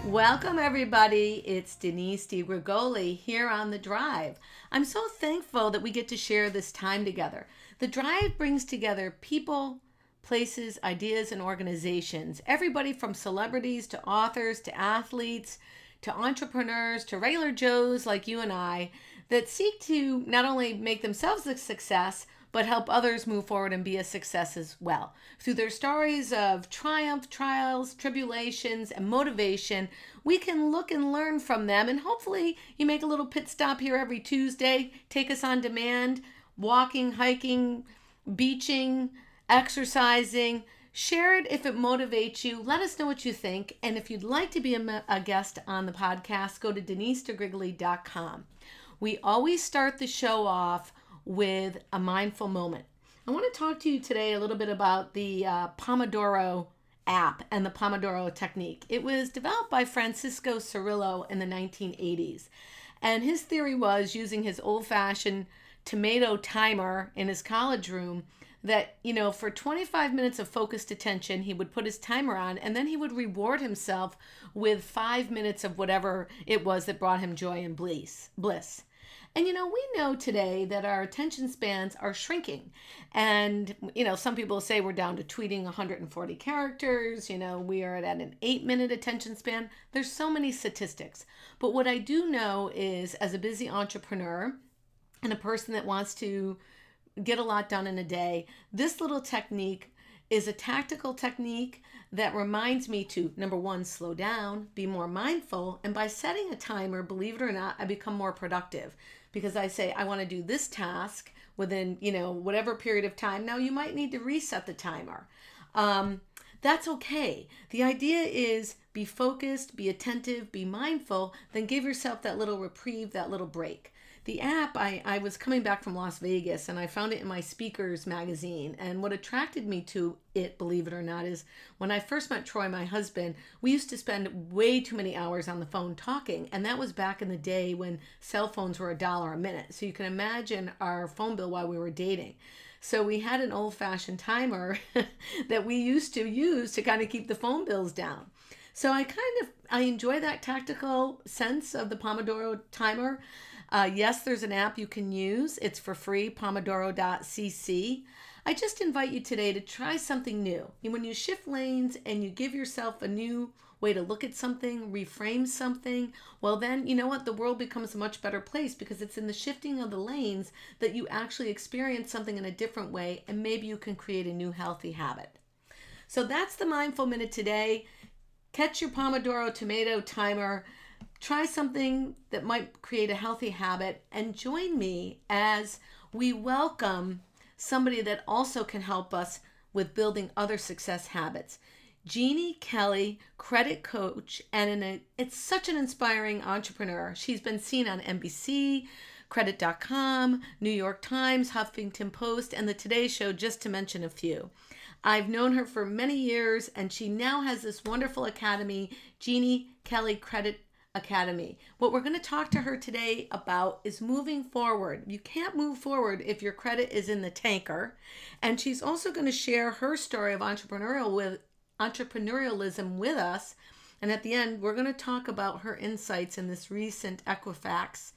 Welcome, everybody. It's Denise DiGrigoli here on The Drive. I'm so thankful that we get to share this time together. The Drive brings together people, places, ideas, and organizations. Everybody from celebrities to authors to athletes to entrepreneurs to regular Joes like you and I that seek to not only make themselves a success, but help others move forward and be a success as well. Through their stories of triumph, trials, tribulations, and motivation, we can look and learn from them. And hopefully, you make a little pit stop here every Tuesday, take us on demand, walking, hiking, beaching, exercising. Share it if it motivates you. Let us know what you think. And if you'd like to be a guest on the podcast, go to denisedegriggly.com. We always start the show off with a mindful moment. I want to talk to you today a little bit about the Pomodoro app and the Pomodoro technique. It was developed by Francisco Cirillo in the 1980s. And his theory was using his old-fashioned tomato timer in his college room that, for 25 minutes of focused attention, he would put his timer on and then he would reward himself with 5 minutes of whatever it was that brought him joy and bliss. And we know today that our attention spans are shrinking. And, some people say we're down to tweeting 140 characters. We are at an 8-minute attention span. There's so many statistics. But what I do know is, as a busy entrepreneur and a person that wants to get a lot done in a day, this little technique is a tactical technique that reminds me to, number one, slow down, be more mindful. And by setting a timer, believe it or not, I become more productive because I say, I want to do this task within, whatever period of time. Now, you might need to reset the timer. That's okay. The idea is be focused, be attentive, be mindful, then give yourself that little reprieve, that little break. The app, I was coming back from Las Vegas and I found it in my speakers magazine. And what attracted me to it, believe it or not, is when I first met Troy, my husband, we used to spend way too many hours on the phone talking. And that was back in the day when cell phones were $1 a minute. So you can imagine our phone bill while we were dating. So we had an old-fashioned timer that we used to use to kind of keep the phone bills down. So I enjoy that tactical sense of the Pomodoro timer. Yes, there's an app you can use. It's for free, pomodoro.cc. I just invite you today to try something new. When you shift lanes and you give yourself a new way to look at something, reframe something, well then, you know what? The world becomes a much better place because it's in the shifting of the lanes that you actually experience something in a different way and maybe you can create a new healthy habit. So that's the Mindful Minute today. Catch your Pomodoro tomato timer. Try something that might create a healthy habit and join me as we welcome somebody that also can help us with building other success habits. Jeanne Kelly, credit coach, and it's such an inspiring entrepreneur. She's been seen on NBC, Credit.com, New York Times, Huffington Post, and the Today Show, just to mention a few. I've known her for many years, and she now has this wonderful academy, Jeanne Kelly Credit Academy. What we're going to talk to her today about is moving forward. You can't move forward if your credit is in the tanker. And she's also going to share her story of entrepreneurialism with us. And at the end, we're going to talk about her insights in this recent Equifax,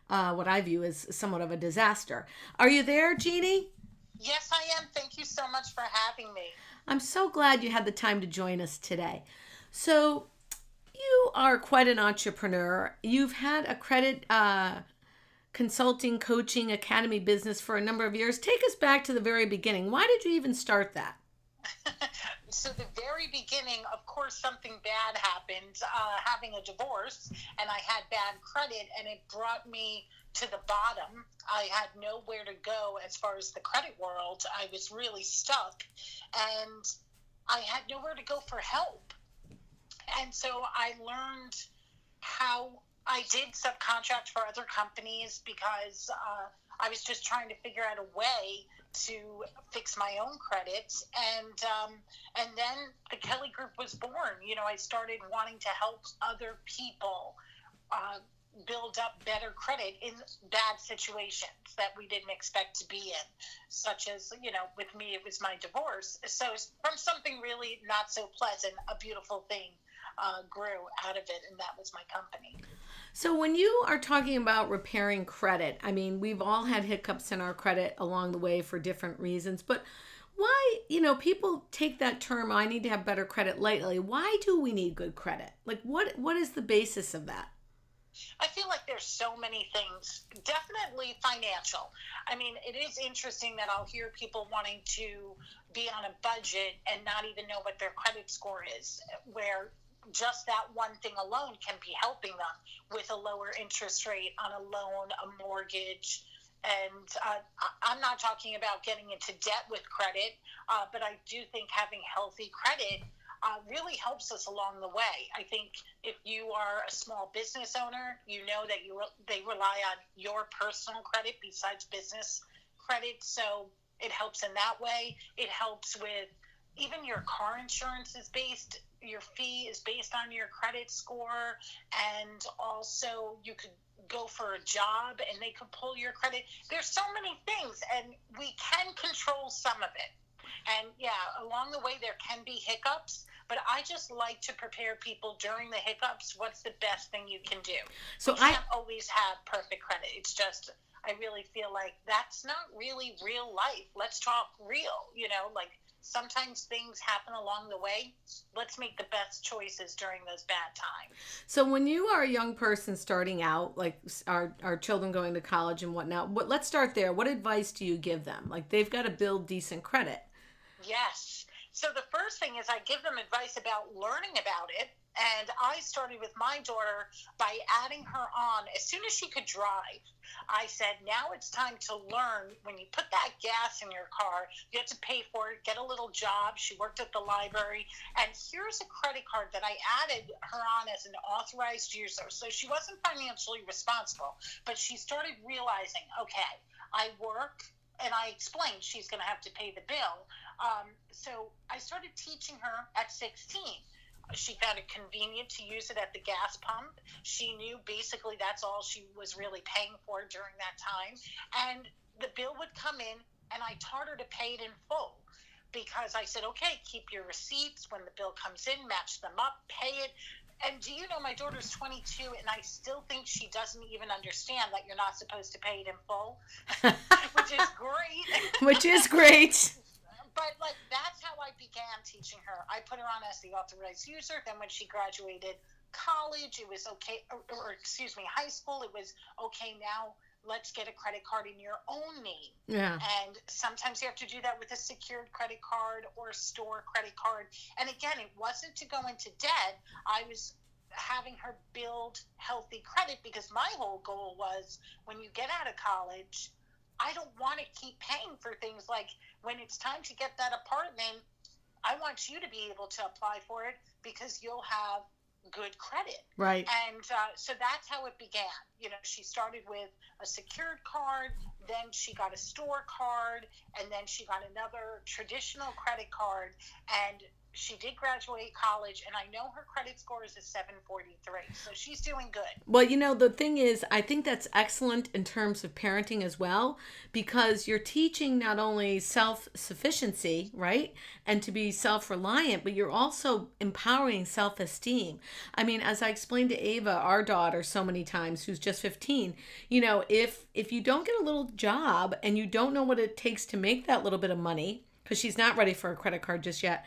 what I view as somewhat of a disaster. Are you there, Jeanne? Yes, I am. Thank you so much for having me. I'm so glad you had the time to join us today. So, you are quite an entrepreneur. You've had a credit consulting, coaching, academy business for a number of years. Take us back to the very beginning. Why did you even start that? So the very beginning, of course, something bad happened, having a divorce, and I had bad credit, and it brought me to the bottom. I had nowhere to go as far as the credit world. I was really stuck, and I had nowhere to go for help. And so I learned how I did subcontract for other companies because I was just trying to figure out a way to fix my own credit. And then the Kelly Group was born. I started wanting to help other people build up better credit in bad situations that we didn't expect to be in, such as, with me, it was my divorce. So from something really not so pleasant, a beautiful thing grew out of it, and that was my company. So when you are talking about repairing credit, I mean, we've all had hiccups in our credit along the way for different reasons, but why, people take that term, I need to have better credit lightly. Why do we need good credit? Like what is the basis of that? I feel like there's so many things, definitely financial. I mean, it is interesting that I'll hear people wanting to be on a budget and not even know what their credit score is, where just that one thing alone can be helping them with a lower interest rate on a loan, a mortgage. And I'm not talking about getting into debt with credit, but I do think having healthy credit really helps us along the way. I think if you are a small business owner, you know that they rely on your personal credit besides business credit, so it helps in that way. It helps with even your car insurance your fee is based on your credit score, and also you could go for a job and they could pull your credit. There's so many things, and we can control some of it. And yeah, along the way there can be hiccups, but I just like to prepare people during the hiccups. What's the best thing you can do? So You can't always have perfect credit. It's just, I really feel like that's not really real life. Let's talk real, like sometimes things happen along the way. Let's make the best choices during those bad times. So when you are a young person starting out, like our children going to college and whatnot, let's start there. What advice do you give them? Like they've got to build decent credit. Yes. So the first thing is I give them advice about learning about it. And I started with my daughter by adding her on as soon as she could drive. I said, now it's time to learn. When you put that gas in your car, you have to pay for it, get a little job. She worked at the library. And here's a credit card that I added her on as an authorized user. So she wasn't financially responsible, but she started realizing, okay, I work. And I explained she's going to have to pay the bill. So I started teaching her at 16. She found it convenient to use it at the gas pump. She knew basically that's all she was really paying for during that time. And the bill would come in, and I taught her to pay it in full, because I said, okay, keep your receipts. When the bill comes in, match them up, pay it. And do you know, my daughter's 22, and I still think she doesn't even understand that you're not supposed to pay it in full, which is great. Which is great. But like that's how I began teaching her. I put her on as the authorized user. Then when she graduated college, it was okay, or excuse me, high school, it was okay. Now let's get a credit card in your own name. Yeah. And sometimes you have to do that with a secured credit card or a store credit card. And again, it wasn't to go into debt. I was having her build healthy credit, because my whole goal was, when you get out of college, I don't want to keep paying for things like, when it's time to get that apartment, I want you to be able to apply for it because you'll have good credit. Right. And so that's how it began. She started with a secured card, then she got a store card, and then she got another traditional credit card. And she did graduate college, and I know her credit score is a 743, so she's doing good. Well, the thing is, I think that's excellent in terms of parenting as well, because you're teaching not only self-sufficiency, right, and to be self-reliant, but you're also empowering self-esteem. I mean, as I explained to Ava, our daughter, so many times, who's just 15, if you don't get a little job and you don't know what it takes to make that little bit of money, because she's not ready for a credit card just yet.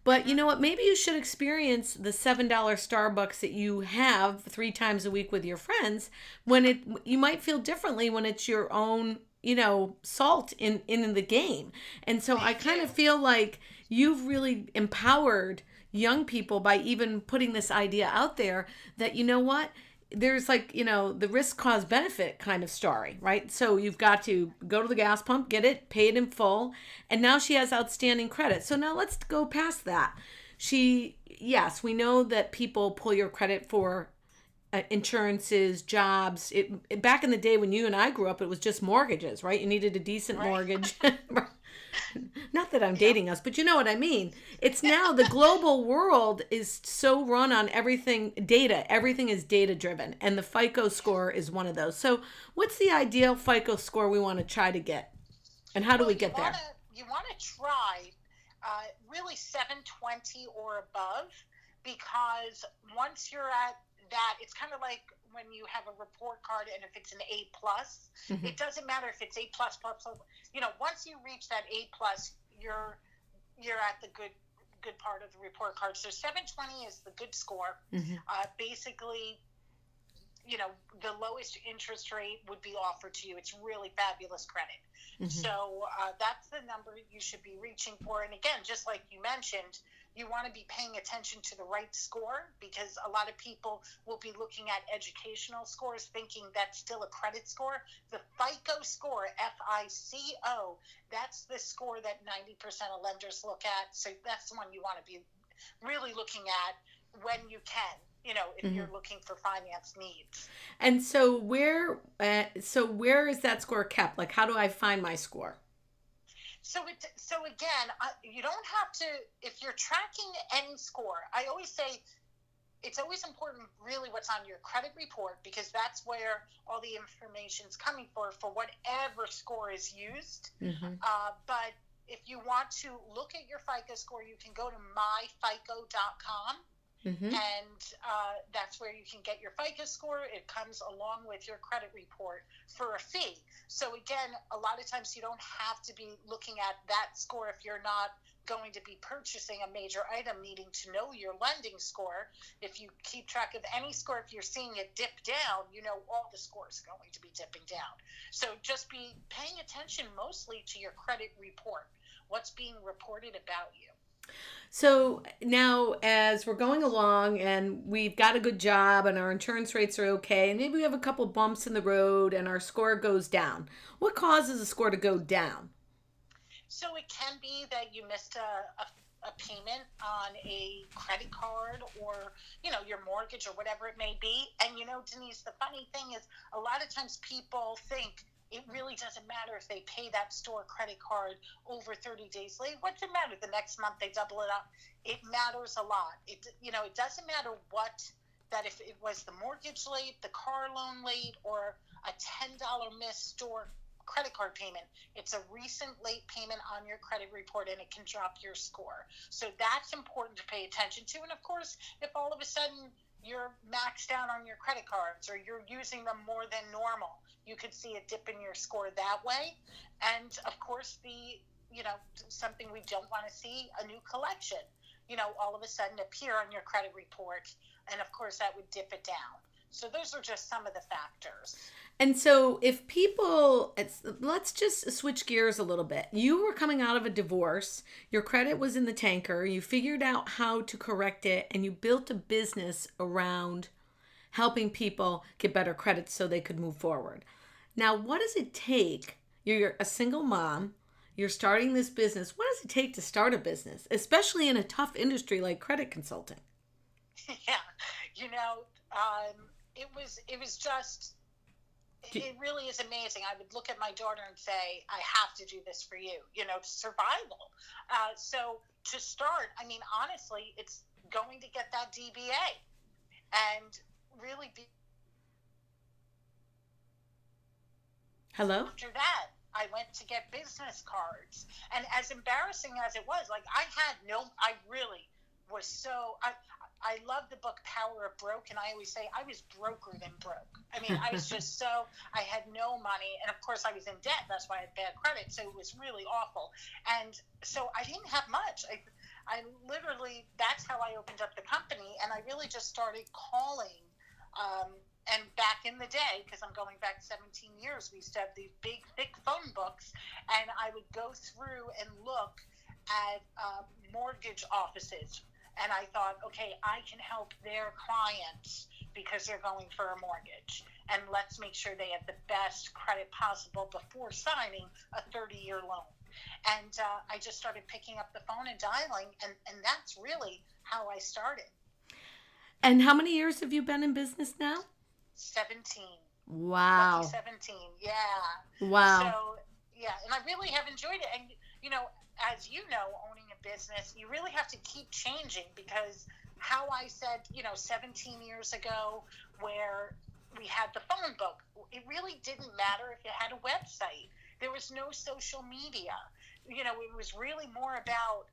But you know what? Maybe you should experience the $7 Starbucks that you have 3 times a week with your friends, when you might feel differently when it's your own, salt in the game. And so I kind of feel like you've really empowered young people by even putting this idea out there that, you know what? There's the risk cause benefit kind of story, right? So you've got to go to the gas pump, get it, pay it in full. And now she has outstanding credit. So now let's go past that. Yes, we know that people pull your credit for insurances, jobs. Back in the day when you and I grew up, it was just mortgages, right? You needed a decent mortgage. Not that I'm dating us, but you know what I mean. It's now the global world is so run on everything data. Everything is data driven, and the FICO score is one of those. So what's the ideal FICO score we want to try to get, and how do we get there? You want to try really 720 or above, because once you're at that, it's kind of like when you have a report card, and if it's an A plus, Mm-hmm. it doesn't matter if it's A plus plus. Once you reach that A plus, you're at the good part of the report card. So 720 is the good score. Mm-hmm. Basically, the lowest interest rate would be offered to you. It's really fabulous credit. Mm-hmm. So that's the number you should be reaching for. And again, just like you mentioned, you want to be paying attention to the right score, because a lot of people will be looking at educational scores thinking that's still a credit score. The FICO score, FICO, that's the score that 90% of lenders look at. So that's the one you want to be really looking at when you can, if Mm-hmm. you're looking for finance needs. And so where is that score kept? Like, how do I find my score? So again, you don't have to, if you're tracking any score, I always say it's always important really what's on your credit report, because that's where all the information's coming for whatever score is used. Mm-hmm. But if you want to look at your FICO score, you can go to myfico.com. Mm-hmm. And that's where you can get your FICO score. It comes along with your credit report for a fee. So again, a lot of times you don't have to be looking at that score if you're not going to be purchasing a major item needing to know your lending score. If you keep track of any score, if you're seeing it dip down, all the scores are going to be dipping down. So just be paying attention mostly to your credit report, what's being reported about you. So now, as we're going along and we've got a good job and our insurance rates are okay, and maybe we have a couple bumps in the road and our score goes down, what causes a score to go down? So it can be that you missed a payment on a credit card, or your mortgage, or whatever it may be. And Denise, the funny thing is, a lot of times people think it really doesn't matter if they pay that store credit card over 30 days late. What's it matter? The next month they double it up. It matters a lot. It doesn't matter that if it was the mortgage late, the car loan late, or a $10 missed store credit card payment. It's a recent late payment on your credit report, and it can drop your score. So that's important to pay attention to. And of course, if all of a sudden you're maxed out on your credit cards, or you're using them more than normal, you could see a dip in your score that way. And of course, something we don't want to see, a new collection, all of a sudden appear on your credit report. And of course, that would dip it down. So those are just some of the factors. And so if people, let's just switch gears a little bit. You were coming out of a divorce, your credit was in the tanker, you figured out how to correct it, and you built a business around helping people get better credit so they could move forward. Now, what does it take? You're a single mom, you're starting this business. What does it take to start a business, especially in a tough industry like credit consulting? Yeah, it was just, it really is amazing. I would look at my daughter and say, I have to do this for you, survival. So to start, honestly, it's going to get that DBA and really be. Hello? After that, I went to get business cards. And as embarrassing as it was, I really was I love the book Power of Broke, and I always say I was broker than broke. I was just I had no money, and of course I was in debt. That's why I had bad credit, so it was really awful. And so I didn't have much. I literally, that's how I opened up the company, and I really just started calling. And back in the day, because I'm going back 17 years, we used to have these big, thick phone books, and I would go through and look at mortgage offices. And I thought, okay, I can help their clients because they're going for a mortgage. And let's make sure they have the best credit possible before signing a 30-year loan. And I just started picking up the phone and dialing, and that's really how I started. And how many years have you been in business now? 17. Wow. Lucky 17, yeah. Wow. So, yeah, and I really have enjoyed it. And, as you know, owning a business, you really have to keep changing, because how I said, 17 years ago, where we had the phone book, it really didn't matter if you had a website. There was no social media. It was really more about,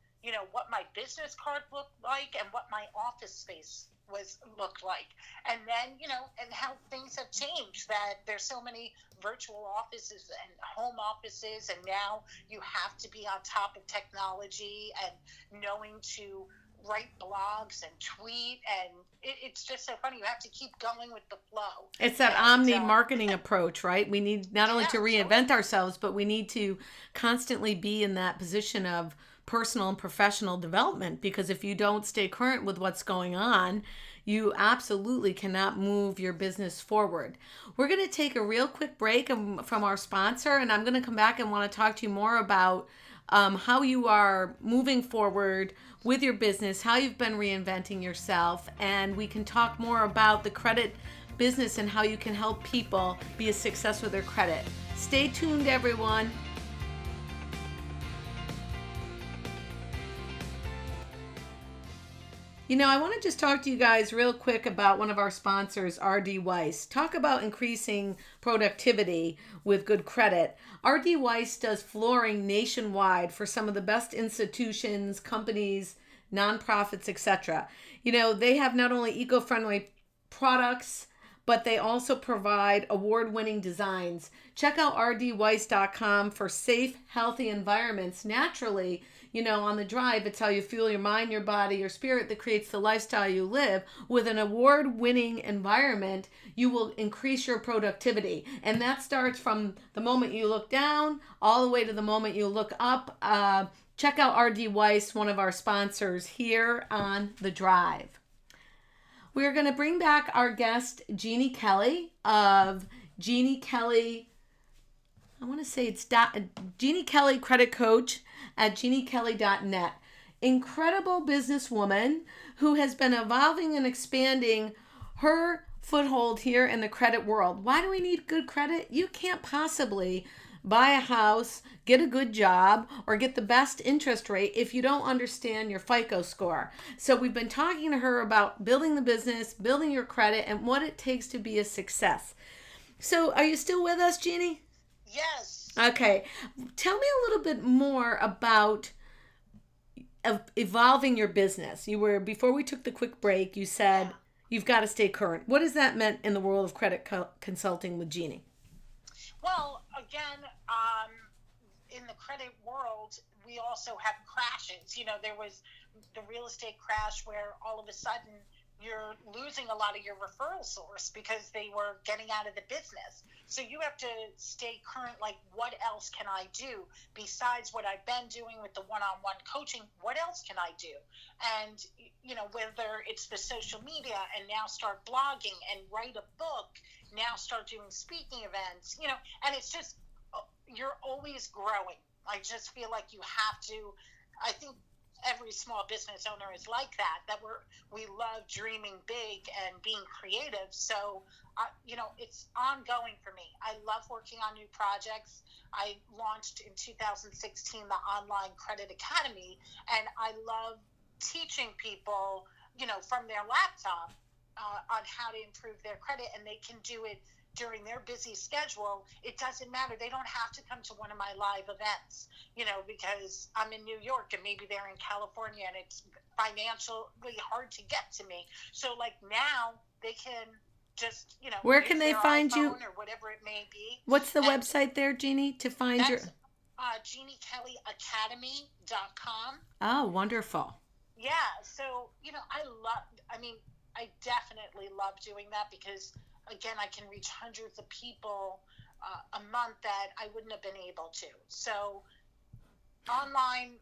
what my business card looked like and what my office space looked like. And then, and how things have changed, that there's so many virtual offices and home offices, and now you have to be on top of technology and knowing to write blogs and tweet, and it's just so funny. You have to keep going with the flow. It's that And omni marketing approach, right? We need not only yeah, to reinvent ourselves, but we need to constantly be in that position of personal and professional development, because if you don't stay current with what's going on, you absolutely cannot move your business forward. We're going to take a real quick break from our sponsor, and I'm going to come back and want to talk to you more about how you are moving forward with your business, how you've been reinventing yourself, and we can talk more about the credit business and how you can help people be a success with their credit. Stay tuned, everyone. I want to just talk to you guys real quick about one of our sponsors, RD Weiss. Talk about increasing productivity with good credit. RD Weiss does flooring nationwide for some of the best institutions, companies, nonprofits, etc. They have not only eco-friendly products, but they also provide award-winning designs. Check out rdweiss.com for safe, healthy environments. Naturally, on the drive, it's how you fuel your mind, your body, your spirit that creates the lifestyle you live. With an award-winning environment, you will increase your productivity. And that starts from the moment you look down all the way to the moment you look up. Check out RD Weiss, one of our sponsors here on The Drive. We're going to bring back our guest, Jeanne Kelly of Jeanne Kelly. I want to say it's Jeanne Kelly Credit Coach at jeannekelly.net. Incredible businesswoman who has been evolving and expanding her foothold here in the credit world. Why do we need good credit? You can't possibly buy a house, get a good job, or get the best interest rate if you don't understand your FICO score. So we've been talking to her about building the business, building your credit, and what it takes to be a success. So are you still with us, Jeanne? Yes. Okay. Tell me a little bit more about evolving your business. Before we took the quick break, you said you've got to stay current. What does that mean in the world of credit consulting with Jeanne? Well, again, in the credit world, we also have crashes. There was the real estate crash where all of a sudden you're losing a lot of your referral source because they were getting out of the business. So you have to stay current, like, what else can I do besides what I've been doing with the one-on-one coaching? What else can I do? And, whether it's the social media and now start blogging and write a book, now start doing speaking events, and it's just, you're always growing. I just feel like you have to, I think every small business owner is like that we love dreaming big and being creative. So, it's ongoing for me. I love working on new projects. I launched in 2016 the Online Credit Academy, and I love teaching people, from their laptop on how to improve their credit, and they can do it during their busy schedule. It doesn't matter. They don't have to come to one of my live events, because I'm in New York and maybe they're in California and it's financially hard to get to me. So, like, now they can just, where can they find you, or whatever it may be. What's the website there, Jeanne, to find your JeanneKellyAcademy.com. Oh, wonderful. Yeah. So, I definitely love doing that because, again, I can reach hundreds of people a month that I wouldn't have been able to. So online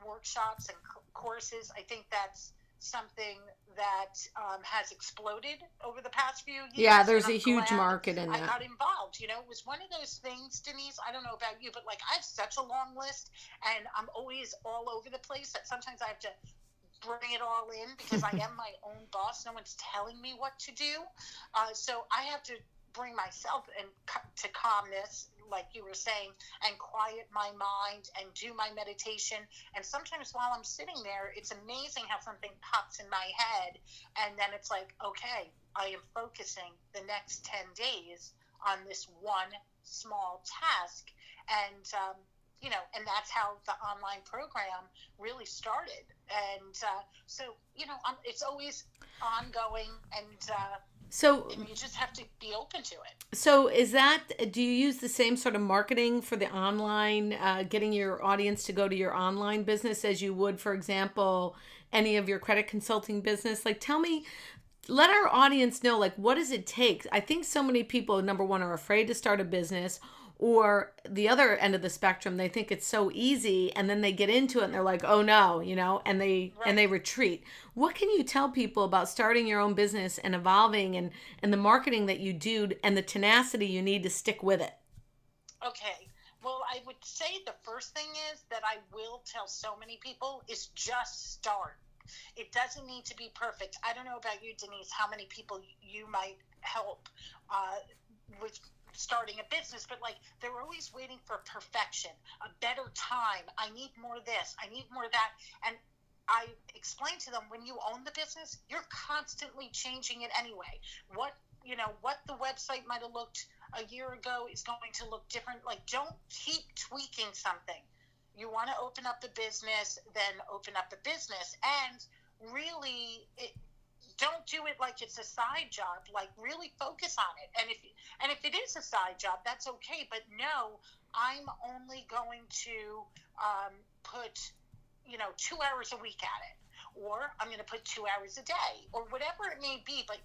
workshops and courses, I think that's something that has exploded over the past few years. Yeah, there's a huge market in that. I got involved. It was one of those things, Denise, I don't know about you, but like, I have such a long list and I'm always all over the place that sometimes I have to bring it all in because I am my own boss. No one's telling me what to do. So I have to bring myself to calmness, like you were saying, and quiet my mind and do my meditation. And sometimes while I'm sitting there, it's amazing how something pops in my head. And then it's like, okay, I am focusing the next 10 days on this one small task. And and that's how the online program really started. And so, it's always ongoing, So and you just have to be open to it. So do you use the same sort of marketing for the online, getting your audience to go to your online business as you would, for example, any of your credit consulting business? Like, let our audience know, like, what does it take? I think so many people, number one, are afraid to start a business, or the other end of the spectrum, they think it's so easy, and then they get into it and they're like, oh no, and Right. they retreat. What can you tell people about starting your own business and evolving, and the marketing that you do and the tenacity you need to stick with it? Okay. Well, I would say the first thing is that I will tell so many people is just start. It doesn't need to be perfect. I don't know about you, Denise, how many people you might help with starting a business, but like they're always waiting for perfection, a better time. I need more of this, I need more of that. And I explain to them, when you own the business, you're constantly changing it anyway. What what the website might have looked a year ago is going to look different. Like, don't keep tweaking something. You want to open up a business, then open up a business, and really, don't do it like it's a side job. Like, really focus on it. And if it is a side job, that's okay. But no, I'm only going to put 2 hours a week at it, or I'm going to put 2 hours a day, or whatever it may be. But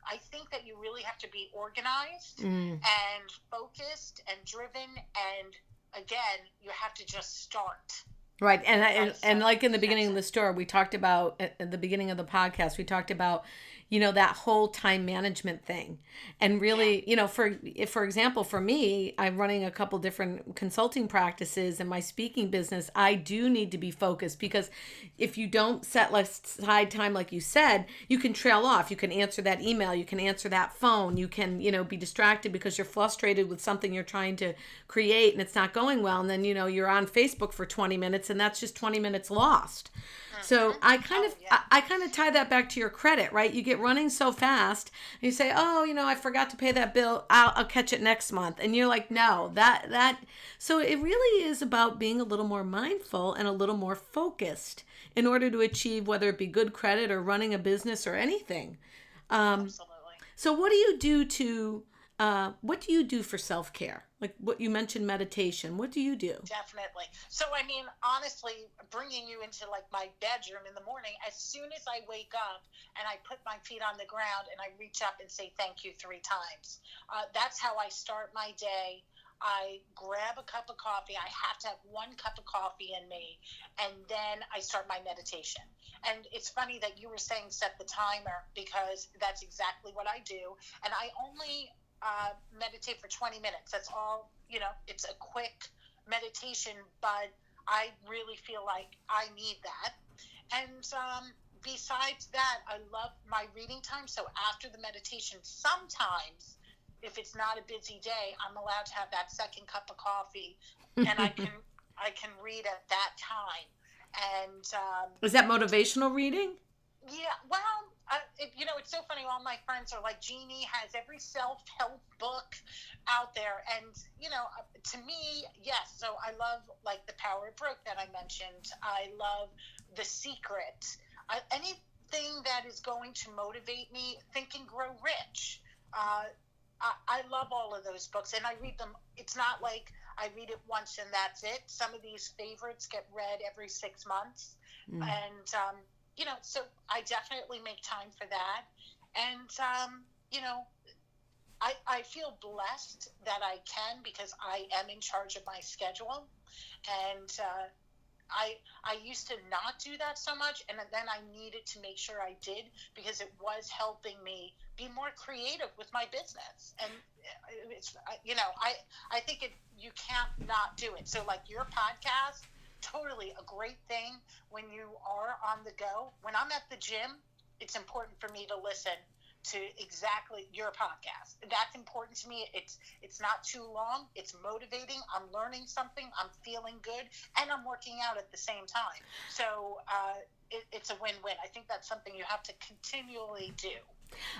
I think that you really have to be organized Mm. and focused and driven. And again, you have to just start. Right. And That's like in the beginning that's of it. the store, we talked about at the beginning of the podcast, we talked about, that whole time management thing. And Yeah. really, for example, for me, I'm running a couple different consulting practices in my speaking business. I do need to be focused, because if you don't set aside time, like you said, you can trail off. You can answer that email, you can answer that phone, you can, be distracted because you're frustrated with something you're trying to create and it's not going well. And then, you're on Facebook for 20 minutes, and that's just 20 minutes lost. So Mm-hmm. Oh yeah. I kind of tie that back to your credit, right? You get running so fast, and you say, "Oh, I forgot to pay that bill. I'll catch it next month." And you're like, "No, that." So it really is about being a little more mindful and a little more focused in order to achieve, whether it be good credit or running a business or anything. Absolutely. So what do you do for self care? Like what you mentioned, meditation. What do you do? Definitely. So, I mean, honestly, bringing you into like my bedroom in the morning, as soon as I wake up and I put my feet on the ground and I reach up and say thank you 3 times, that's how I start my day. I grab a cup of coffee. I have to have 1 cup of coffee in me, and then I start my meditation. And it's funny that you were saying set the timer, because that's exactly what I do. And I only meditate for 20 minutes. That's all, it's a quick meditation, but I really feel like I need that. And besides that, I love my reading time. So after the meditation, sometimes if it's not a busy day, I'm allowed to have that second cup of coffee, and I can read at that time. And Is that motivational reading? yeah, well, it's so funny. All my friends are like, Jeannie has every self-help book out there, and to me, yes. So I love like The Power of Broke that I mentioned. I love The Secret. Anything that is going to motivate me. Think and Grow Rich. Uh, I love all of those books, and I read them. It's not like I read it once and that's it. Some of these favorites get read every 6 months, Mm. and so I definitely make time for that. And you know, I feel blessed that I can, because I am in charge of my schedule, and I used to not do that so much, and then I needed to make sure I did, because it was helping me be more creative with my business. And it's I think you can't not do it. So like your podcast, totally a great thing when you are on the go. When I'm at the gym, it's important for me to listen to exactly your podcast. That's important to me. It's not too long. It's motivating. I'm learning something. I'm feeling good, and I'm working out at the same time. So it's a win-win. I think that's something you have to continually do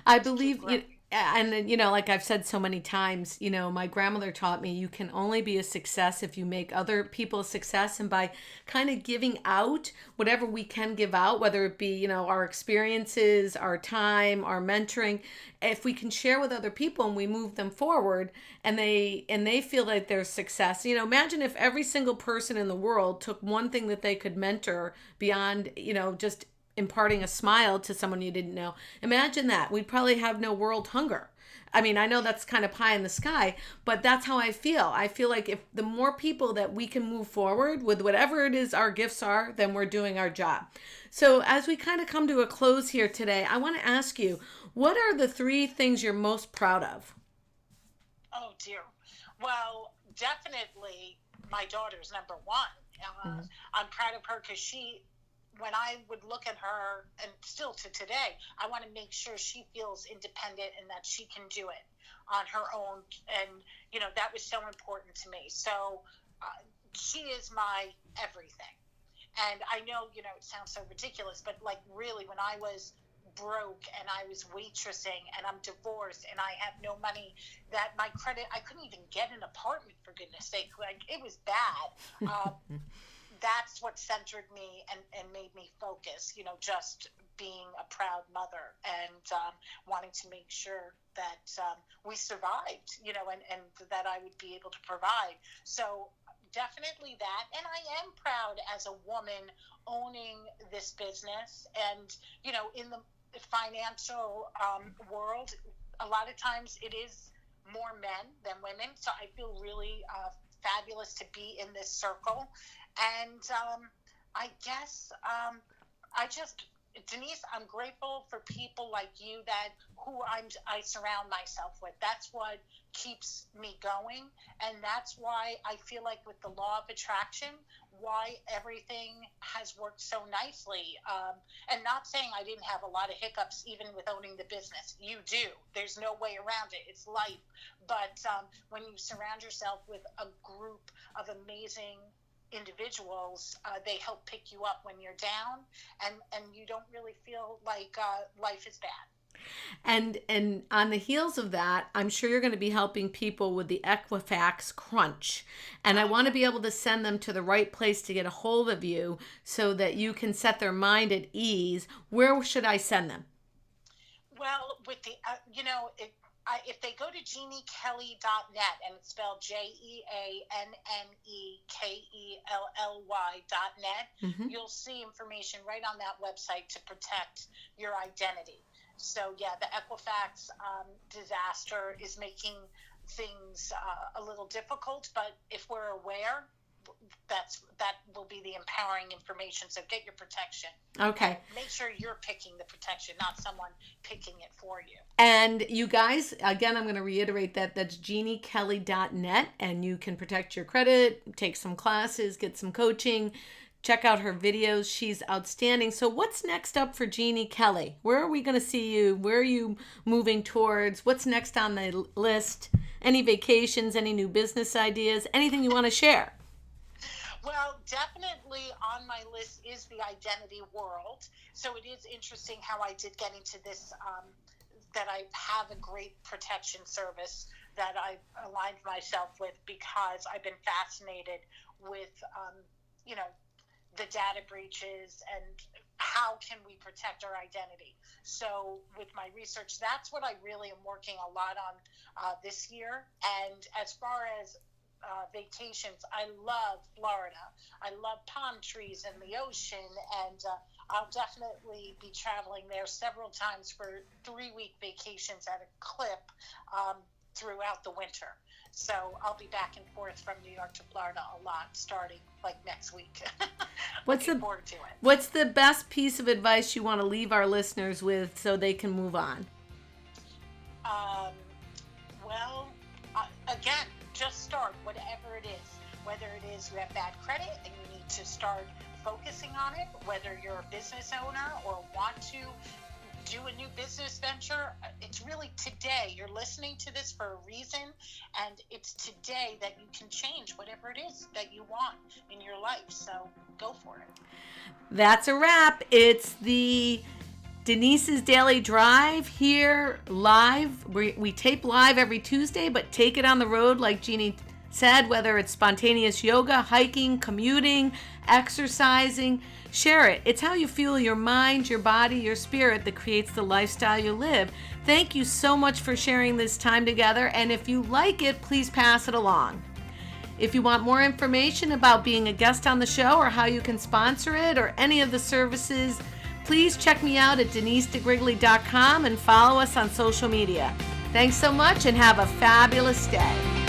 I to keep believe growing. And like I've said so many times, my grandmother taught me you can only be a success if you make other people a success. And by kind of giving out whatever we can give out, whether it be our experiences, our time, our mentoring, if we can share with other people and we move them forward, and they feel like there's success. Imagine if every single person in the world took one thing that they could mentor beyond just imparting a smile to someone you didn't know. Imagine that. We'd probably have no world hunger. I mean, I know that's kind of pie in the sky, but that's how I feel. I feel like if the more people that we can move forward with whatever it is our gifts are, then we're doing our job. So as we kind of come to a close here today, I want to ask you, what are the 3 things you're most proud of? Oh dear. Well, definitely my daughter's number one. I'm proud of her because when I would look at her, and still to today, I want to make sure she feels independent and that she can do it on her own. And, that was so important to me. So she is my everything. And I know, it sounds so ridiculous, but like really, when I was broke and I was waitressing and I'm divorced and I have no money, that my credit, I couldn't even get an apartment, for goodness sake. Like, it was bad. That's what centered me and made me focus, just being a proud mother and wanting to make sure that we survived, and that I would be able to provide. So definitely that. And I am proud as a woman owning this business. And, in the financial world, a lot of times it is more men than women. So I feel really fabulous to be in this circle. And I guess Denise, I'm grateful for people like you I surround myself with. That's what keeps me going, and that's why I feel like with the law of attraction, why everything has worked so nicely. And not saying I didn't have a lot of hiccups even with owning the business. You do. There's no way around it. It's life. But when you surround yourself with a group of amazing individuals, they help pick you up when you're down, and you don't really feel like life is bad. And on the heels of that, I'm sure you're going to be helping people with the Equifax crunch. And I want to be able to send them to the right place to get a hold of you so that you can set their mind at ease. Where should I send them? Well, with the if they go to jeannekelly.net, and it's spelled JeanneKelly.net, you'll see information right on that website to protect your identity. So yeah, the Equifax disaster is making things a little difficult, but if we're aware, that will be the empowering information. So get your protection. Okay. Make sure you're picking the protection, not someone picking it for you. And you guys, again, I'm going to reiterate that's jeannekelly.net, and you can protect your credit, take some classes, get some coaching, check out her videos. She's outstanding. So what's next up for Jeanne Kelly? Where are we going to see you? Where are you moving towards? What's next on the list? Any vacations, any new business ideas, anything you want to share? Well, definitely on my list is the identity world. So it is interesting how I did get into this, that I have a great protection service that I aligned myself with because I've been fascinated with, the data breaches and how can we protect our identity. So with my research, that's what I really am working a lot on this year. And as far as vacations, I love Florida. I love palm trees and the ocean, and I'll definitely be traveling there several times for 3-week vacations at a clip throughout the winter. So I'll be back and forth from New York to Florida a lot, starting like next week. Looking forward to it. What's the best piece of advice you want to leave our listeners with so they can move on? Again, just start, whatever it is. Whether it is you have bad credit and you need to start focusing on it, whether you're a business owner or want to do a new business venture, it's really today. You're listening to this for a reason, and it's today that you can change whatever it is that you want in your life. So go for it. That's a wrap. It's the Denise's Daily Drive here live. We tape live every Tuesday, but take it on the road like Jeanne said, whether it's spontaneous yoga, hiking, commuting, exercising. Share it. It's how you fuel your mind, your body, your spirit that creates the lifestyle you live. Thank you so much for sharing this time together, and if you like it, please pass it along. If you want more information about being a guest on the show or how you can sponsor it or any of the services, please check me out at denisedegrigley.com and follow us on social media. Thanks so much and have a fabulous day.